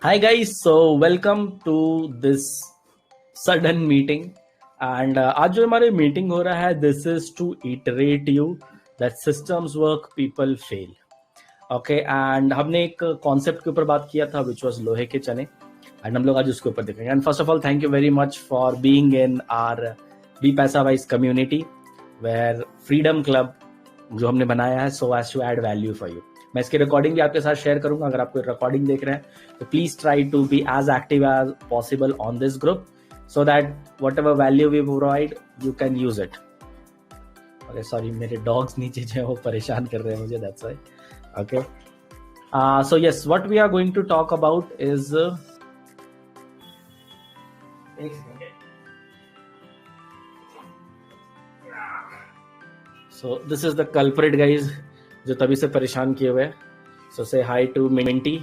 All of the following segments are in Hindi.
Hi guys, so welcome to this sudden meeting and आज जो हमारे मीटिंग हो रहा है this is to iterate you that systems work people fail. Okay, and हमने एक कॉन्सेप्ट के ऊपर बात किया था which was लोहे के चने and हम लोग आज उसके ऊपर देखेंगे. And first of all, thank you very much for being in our Be Paisa Wise community where Freedom Club जो हमने बनाया है so as to add value for you. मैं इसकी रिकॉर्डिंग भी आपके साथ शेयर करूंगा. अगर आप कोई रिकॉर्डिंग देख रहे हैं तो please try to be as active as possible on this group so that whatever value we provide you can use it. अरे सॉरी, मेरे डॉग्स नीचे जो है वो परेशान कर रहे हैं मुझे, that's why. Okay, so yes, what we are going to talk about is so this is the culprit guys जो तभी से परेशान किए हुए. So say hi to Minty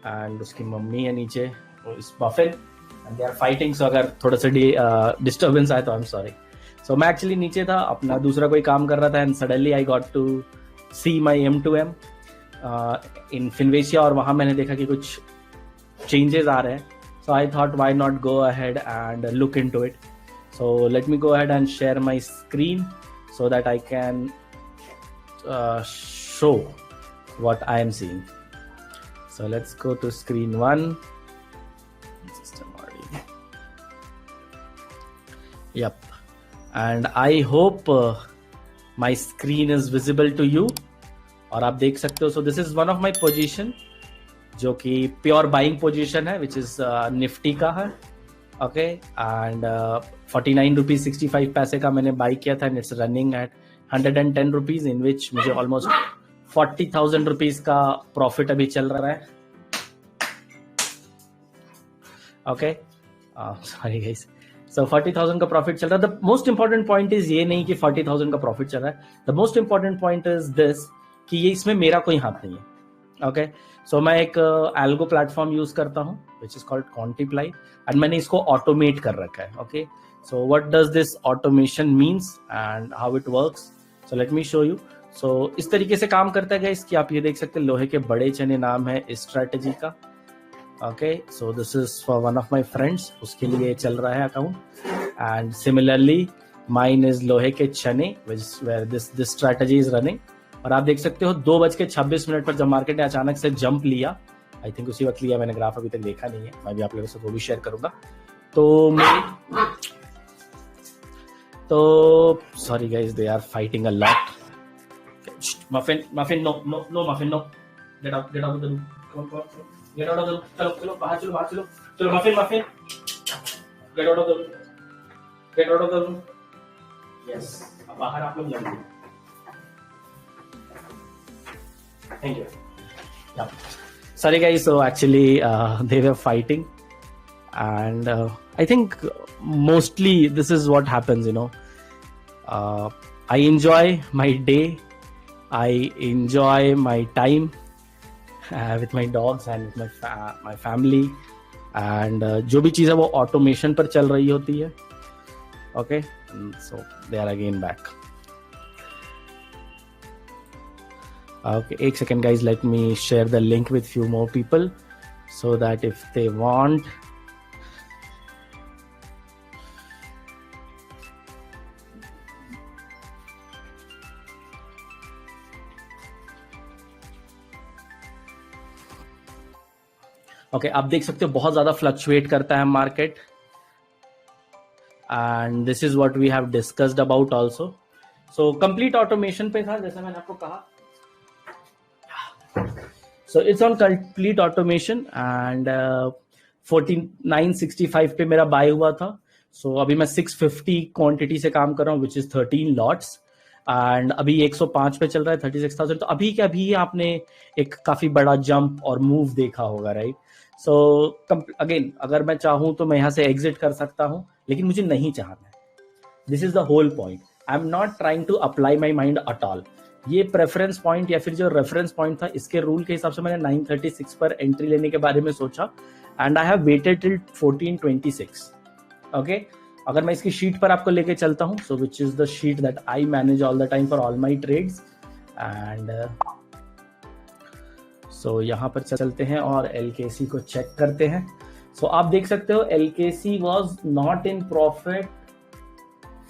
and उसकी मम्मी है नीचे, इस बफेन, एंड दे आर फाइटिंग. सो अगर थोड़ा सा डिस्टर्बेंस आए तो आई एम सॉरी. सो मैं एक्चुअली नीचे था, अपना दूसरा कोई काम कर रहा था and suddenly I got to see my M2M in Finvasia और वहाँ मैंने देखा कि कुछ चेंजेस आ रहे हैं. So I thought why not go ahead and look into इट. So let me go ahead and share my screen so that I can show what I am seeing. So let's go to screen 1. Yep, and I hope my screen is visible to you. और आप देख सकते हो. So this is one of my position जो कि प्योर बाइंग पोजिशन है which is निफ्टी का है. ओके, एंड 49 रुपीज 65 पैसे का मैंने बाई किया था and it's running at 110 rupees in which मुझे ऑलमोस्ट 40,000 रुपीज का प्रॉफिट अभी चल रहा है. Okay, sorry guys. सो 40,000 का प्रॉफिट चल रहा है. The most important point is ये नहीं कि 40,000 का प्रॉफिट चल रहा है. The most important point is this कि ये इसमें मेरा कोई हाथ नहीं है. ओके, सो मैं एक एल्गो प्लेटफॉर्म यूज करता हूँ which is called Quantiply and मैंने इसको ऑटोमेट कर रखा है. Okay, so what does this automation means and how it works. So let me show you. So इस तरीके से काम करता है गाइस कि आप ये देख सकते हैं लोहे के बड़े चने नाम है इस स्ट्रेटेजी का. Okay, so this is for one of my friends, उसके लिए चल रहा है account. And similarly mine is लोहे के चने where this strategy is running. और आप देख सकते हो 2:26 पर जब मार्केट ने अचानक से जंप लिया, आई थिंक उसी वक्त लिया, मैंने ग्राफ अभी तक देखा नहीं है, मैं भी आप लोगों से वो भी शेयर करूंगा. तो sorry guys, they are fighting a lot. Muffin no no no Muffin no, get out of the room, get out of the room. चलो चलो बाहर चलो, बाहर चलो, चलो Muffin get out of the room, get out of the room. Yes, अब बाहर आप लोग लड़िए. Thank you. Yeah. Sorry guys, so actually they were fighting and I think mostly this is what happens, you know. I enjoy my day, I enjoy my time with my dogs and with my family and जो भी चीज़ है वो ऑटोमेशन पर चल रही होती है. Okay, so they are again back. Okay, एक second guys, let me share the link with few more people so that if they want. Okay, आप देख सकते हो बहुत ज्यादा फ्लक्चुएट करता है market and this is what we have discussed about also. So complete automation पे था जैसा मैंने आपको कहा. So it's on complete automation and 49.65 पे मेरा बाय हुआ था. So अभी मैं 650 क्वांटिटी से काम कर रहा हूँ which is 13 lots and अभी 105 पे चल रहा है 36,000. तो अभी क्या भी आपने एक काफी बड़ा जंप और मूव देखा होगा, राइट. सो अगेन अगर मैं चाहूँ तो मैं यहाँ से एग्जिट कर सकता हूँ, लेकिन मुझे नहीं चाहना है. This is the whole point. I am not trying to apply my mind at all. ये प्रेफरेंस पॉइंट या फिर जो रेफरेंस पॉइंट था, इसके रूल के हिसाब से मैंने 936 पर एंट्री लेने के बारे में सोचा and I have waited till 1426. Okay, अगर मैं इसकी शीट पर आपको लेके चलता हूं, so which is the sheet that I manage all the time for all my trades and so यहाँ पर चलते हैं और LKC को चेक करते हैं। सो आप देख सकते हो LKC was not in profit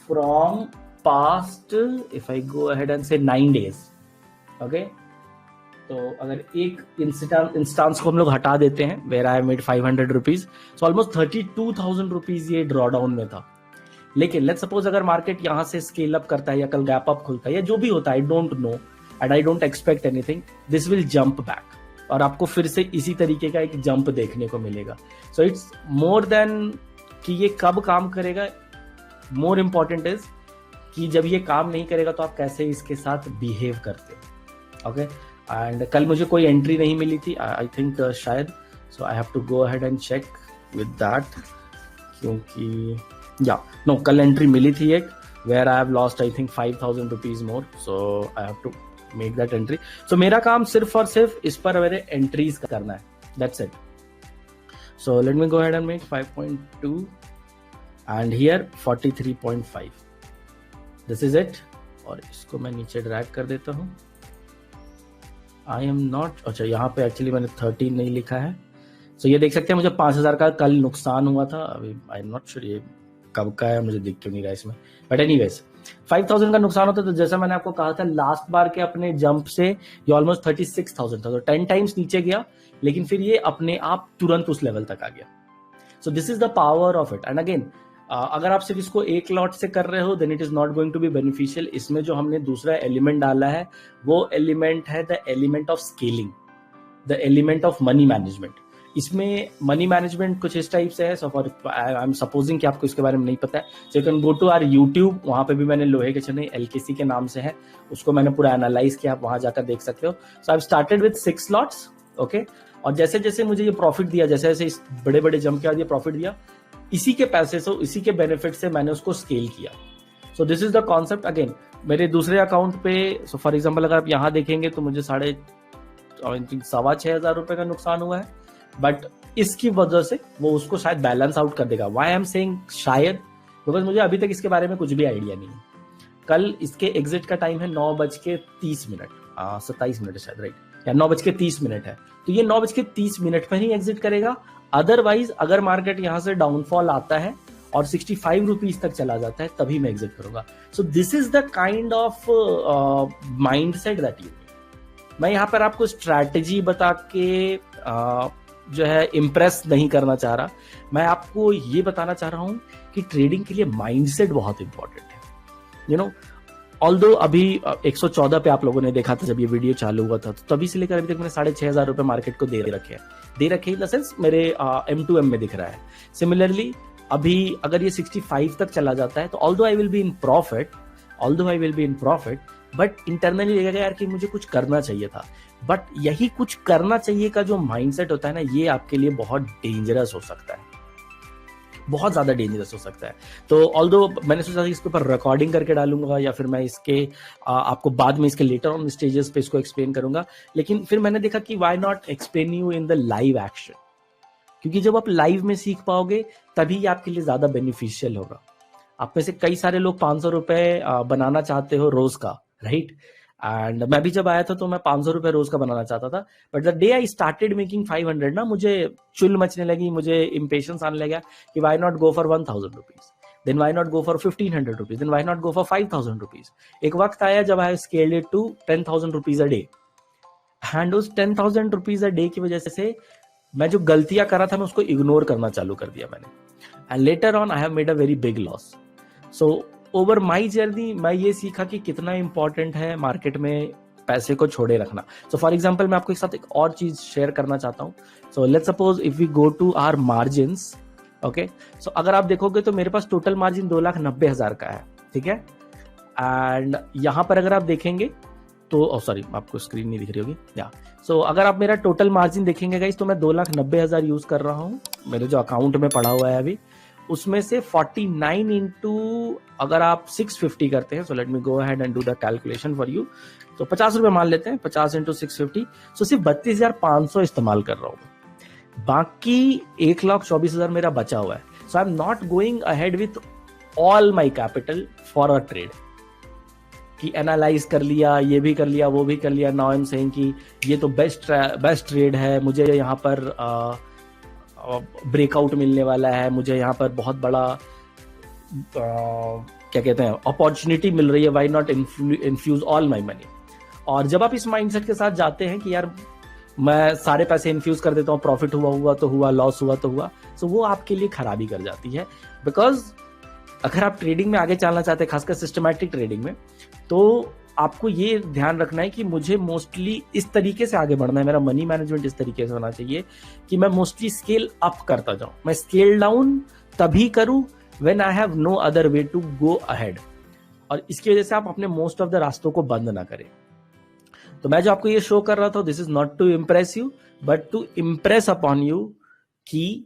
from past, if I go ahead and से 9 days। ओके, तो अगर एक इंस्टांस को हम लोग हटा देते हैं where I made 500 rupees, so almost 32,000 rupees ये ड्रॉ डाउन में था। लेकिन लेट्स सपोज अगर मार्केट यहाँ से स्केल अप करता है या कल गैप अप खुलता है या जो भी होता है, I don't know and I don't expect anything, this will jump back और आपको फिर से इसी तरीके का एक जंप देखने को मिलेगा। सो इट्स मोर देन कि ये कब काम करेगा, मोर इम्पॉर्टेंट इज कि जब ये काम नहीं करेगा तो आप कैसे इसके साथ बिहेव करते हो। ओके, एंड कल मुझे कोई एंट्री नहीं मिली थी आई थिंक शायद, so I have to go ahead and check with that, क्योंकि या नो कल एंट्री मिली थी एक where I have lost I think 5,000 rupees more, so I have to make that entry. सो मेरा काम सिर्फ और सिर्फ इस पर मेरे एंट्रीज करना है, that's it. So let me go ahead and make 5.2 and here 43.5, this is it. और इसको मैं नीचे ड्रैग कर देता हूँ। आई एम नॉट, अच्छा यहाँ पे एक्चुअली मैंने 13 नहीं लिखा है। सो ये देख सकते हैं मुझे 5,000 का कल नुकसान हुआ था, अभी आई एम नॉट श्योर ये कब का है, मुझे दिख क्यों नहीं रहा इसमें, बट एनीवेज 5,000 का नुकसान होता है। तो जैसा मैंने आपको कहा था लास्ट बार के अपने जंप से ये ऑलमोस्ट 36,000 था, तो 10 टाइम्स नीचे गया लेकिन फिर ये अपने आप तुरंत उस लेवल तक आ गया। सो this is the power of it. And again अगर आप सिर्फ इसको एक लॉट से कर रहे हो then it is not going to be beneficial. इसमें जो हमने दूसरा एलिमेंट डाला है वो एलिमेंट है the element of scaling, the element of money management. इसमें मनी मैनेजमेंट कुछ इस टाइप से है। So for I am supposing कि आपको इसके बारे में नहीं पता है, so you can go to our YouTube, वहां पे भी मैंने लोहे के चने LKC के नाम से है, उसको मैंने पूरा एनालाइज किया, आप वहां जाकर देख सकते हो। So I started with 6 lots, okay, और जैसे जैसे मुझे ये प्रॉफिट दिया, जैसे जैसे इस बड़े बड़े जंप के बाद ये प्रॉफिट दिया, इसी के पैसे से, इसी के बेनिफिट से मैंने उसको स्केल किया। सो this is the concept. Again मेरे दूसरे अकाउंट पे, सो फॉर एग्जांपल अगर आप यहाँ देखेंगे तो मुझे 6,500 रुपए का नुकसान हुआ है, बट इसकी वजह से वो उसको शायद बैलेंस आउट कर देगा। व्हाई आई एम सेइंग शायद, बिकॉज मुझे अभी तक इसके बारे में कुछ भी आइडिया नहीं है। कल इसके एग्जिट का टाइम है 9:30, 27 मिनट शायद, राइट, या 9:30 है, तो ये 9:30 पर ही एग्जिट करेगा। अदरवाइज अगर मार्केट यहाँ से डाउनफॉल आता है और 65 रुपीज तक चला जाता है तभी मैं एग्जिट करूंगा। सो this is the kind of mindset that you, मैं यहाँ पर आपको स्ट्रैटेजी बता के जो है इम्प्रेस नहीं करना चाह रहा, मैं आपको ये बताना चाह रहा हूँ कि ट्रेडिंग के लिए माइंडसेट बहुत इंपॉर्टेंट है। यू नो, ऑल्दो अभी 114 पे आप लोगों ने देखा था जब ये वीडियो चालू हुआ था, तो तभी से लेकर अभी तक मैंने 6,500 रुपए मार्केट को दे रखे इन द सेंस मेरे M2M में दिख रहा है। सिमिलरली अभी अगर ये 65 तक चला जाता है तो although I will be in profit, but internally लगेगा यार कि मुझे कुछ करना चाहिए था। बट यही कुछ करना चाहिए का जो माइंडसेट होता है ना, ये आपके लिए बहुत डेंजरस हो सकता है, बहुत ज्यादा डेंजरस हो सकता है। तो ऑल्दो मैंने सोचा कि इसके ऊपर रिकॉर्डिंग करके डालूंगा या फिर मैं इसके आपको बाद में इसके लेटर ऑन स्टेजेस पे इसको एक्सप्लेन करूंगा, लेकिन फिर मैंने देखा कि why not explain you in the live action, क्योंकि जब आप लाइव में सीख पाओगे तभी आपके लिए ज्यादा बेनिफिशियल होगा। आप में से कई सारे लोग 500 रुपए बनाना चाहते हो रोज का, राइट, एंड मैं भी जब आया था तो मैं 500 रुपए रोज का बनाना चाहता था, but the day I started making 500 ना, मुझे चुल मचने लगी, मुझे इम्पेशंस आने लगा कि why not go for 1,000 rupees, then why not go for 1,500 rupees, then why not go for 5,000 rupees. एक वक्त आया जब I scaled it to 10,000 rupees a day, and उस 10,000 रुपीज अ डे की वजह से मैं जो गलतियां कर रहा था मैं उसको इग्नोर करना चालू कर दिया मैंने, and later on I have made a very big loss. So over my journey मैं ये सीखा कि कितना इंपॉर्टेंट है मार्केट में पैसे को छोड़े रखना। सो फॉर एग्जाम्पल मैं आपको एक साथ एक और चीज शेयर करना चाहता हूँ। So let's suppose if we go to our margins, okay, so अगर आप देखोगे तो मेरे पास टोटल मार्जिन 2,90,000 का है, ठीक है, एंड यहाँ पर अगर आप देखेंगे तो सॉरी आपको स्क्रीन नहीं दिख रही होगी, या सो अगर आप मेरा टोटल मार्जिन देखेंगे गाइस तो मैं 2,90,000 यूज कर रहा हूँ, मेरे जो अकाउंट में पड़ा हुआ है अभी, उसमें से 49 इंटू अगर आप 650 करते हैं, सो let me go ahead and do the calculation for you, तो 50 रुपए मान लेते हैं, 50 इंटू 650, सो सिर्फ 32,500 इस्तेमाल कर रहा हूँ, बाकी 1,24,000 मेरा बचा हुआ है। So I am not going ahead with all my capital for a trade, कि एनालाइज कर लिया, ये भी कर लिया, वो भी कर लिया, नाउ आई एम सेइंग कि ये तो बेस्ट ट्रेड है, मुझे यहाँ पर ब्रेकआउट मिलने वाला है, मुझे यहाँ पर बहुत बड़ा क्या कहते हैं अपॉर्चुनिटी मिल रही है, why not infuse all my money. और जब आप इस माइंडसेट के साथ जाते हैं कि यार मैं सारे पैसे इन्फ्यूज कर देता हूँ, प्रॉफिट हुआ तो हुआ, लॉस हुआ तो हुआ, सो वो आपके लिए खराबी कर जाती है। बिकॉज अगर आप ट्रेडिंग में आगे चलना चाहते हैं, खासकर सिस्टमैटिक ट्रेडिंग में, तो आपको ये ध्यान रखना है कि मुझे मोस्टली इस तरीके से आगे बढ़ना है, मेरा मनी मैनेजमेंट इस तरीके से होना चाहिए कि मैं मोस्टली स्केल अप करता जाऊं, मैं स्केल डाउन तभी करूं when I have no other way to go ahead. और इसकी वजह से आप अपने मोस्ट ऑफ द रास्तों को बंद ना करें। तो मैं जो आपको ये शो कर रहा था, this is not to impress you but to impress upon you कि